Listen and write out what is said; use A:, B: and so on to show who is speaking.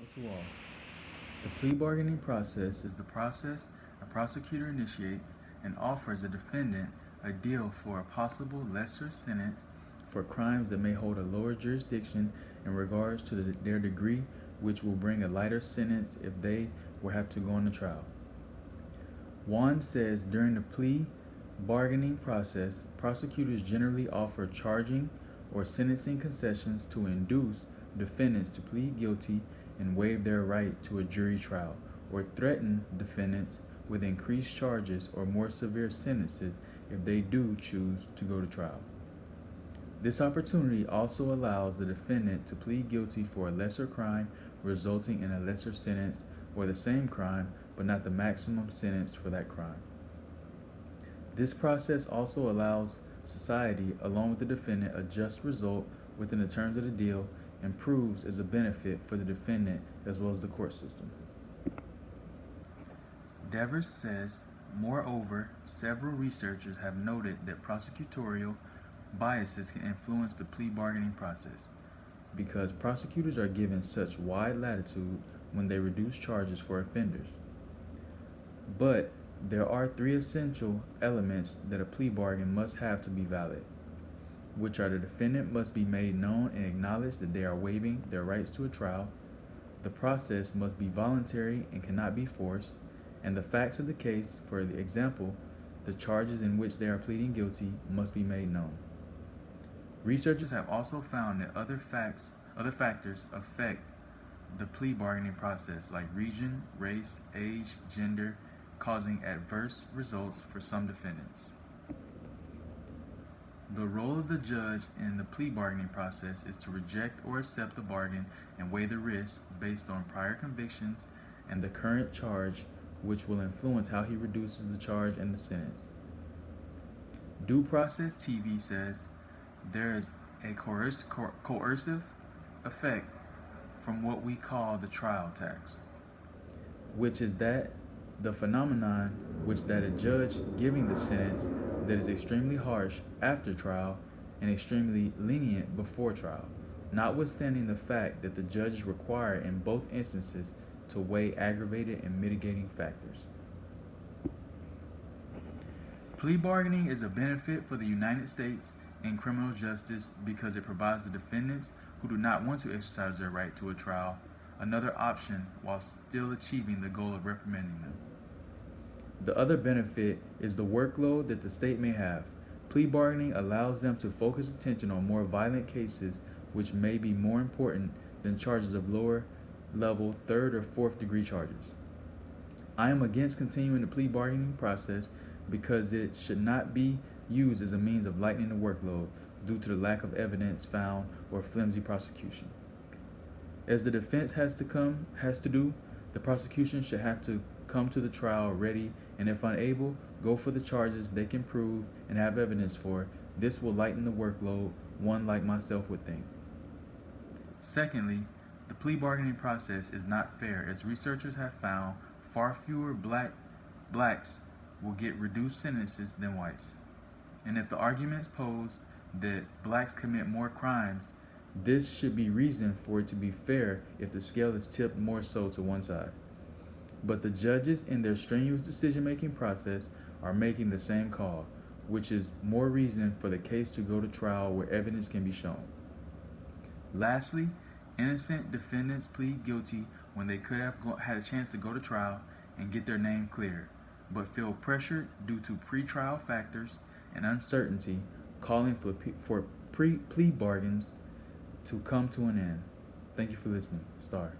A: To all. The plea bargaining process is the process a prosecutor initiates and offers a defendant a deal for a possible lesser sentence for crimes that may hold a lower jurisdiction in regards to their degree, which will bring a lighter sentence if they will have to go on the trial. Juan says during the plea bargaining process, prosecutors generally offer charging or sentencing concessions to induce defendants to plead guilty and waive their right to a jury trial, or threaten defendants with increased charges or more severe sentences if they do choose to go to trial. This opportunity also allows the defendant to plead guilty for a lesser crime, resulting in a lesser sentence, or the same crime but not the maximum sentence for that crime. This process also allows society, along with the defendant, a just result within the terms of the deal and proves as a benefit for the defendant as well as the court system. Devers says, moreover, several researchers have noted that prosecutorial biases can influence the plea bargaining process because prosecutors are given such wide latitude when they reduce charges for offenders. But there are three essential elements that a plea bargain must have to be valid, which are the defendant must be made known and acknowledge that they are waiving their rights to a trial, the process must be voluntary and cannot be forced, and the facts of the case, for example, the charges in which they are pleading guilty, must be made known. Researchers have also found that other factors affect the plea bargaining process, like region, race, age, gender, causing adverse results for some defendants. The role of the judge in the plea bargaining process is to reject or accept the bargain and weigh the risks based on prior convictions and the current charge, which will influence how he reduces the charge and the sentence. Due Process TV says there is a coercive effect from what we call the trial tax, which is that the phenomenon which that a judge giving the sentence that is extremely harsh after trial and extremely lenient before trial, notwithstanding the fact that the judge is required in both instances to weigh aggravated and mitigating factors. Plea bargaining is a benefit for the United States in criminal justice because it provides the defendants who do not want to exercise their right to a trial another option while still achieving the goal of reprimanding them. The other benefit is the workload that the state may have. Plea bargaining allows them to focus attention on more violent cases, which may be more important than charges of lower level third or fourth degree charges. I am against continuing the plea bargaining process because it should not be used as a means of lightening the workload due to the lack of evidence found or flimsy prosecution. As the defense has to do, the prosecution should have to come to the trial ready, and if unable, go for the charges they can prove and have evidence for. This will lighten the workload, one like myself would think. Secondly, the plea bargaining process is not fair, as researchers have found far fewer blacks will get reduced sentences than whites. And if the argument is posed that blacks commit more crimes, this should be reason for it to be fair if the scale is tipped more so to one side. But the judges in their strenuous decision-making process are making the same call, which is more reason for the case to go to trial where evidence can be shown. Lastly, innocent defendants plead guilty when they could have had a chance to go to trial and get their name cleared, but feel pressured due to pretrial factors and uncertainty, calling for plea bargains to come to an end. Thank you for listening. Star.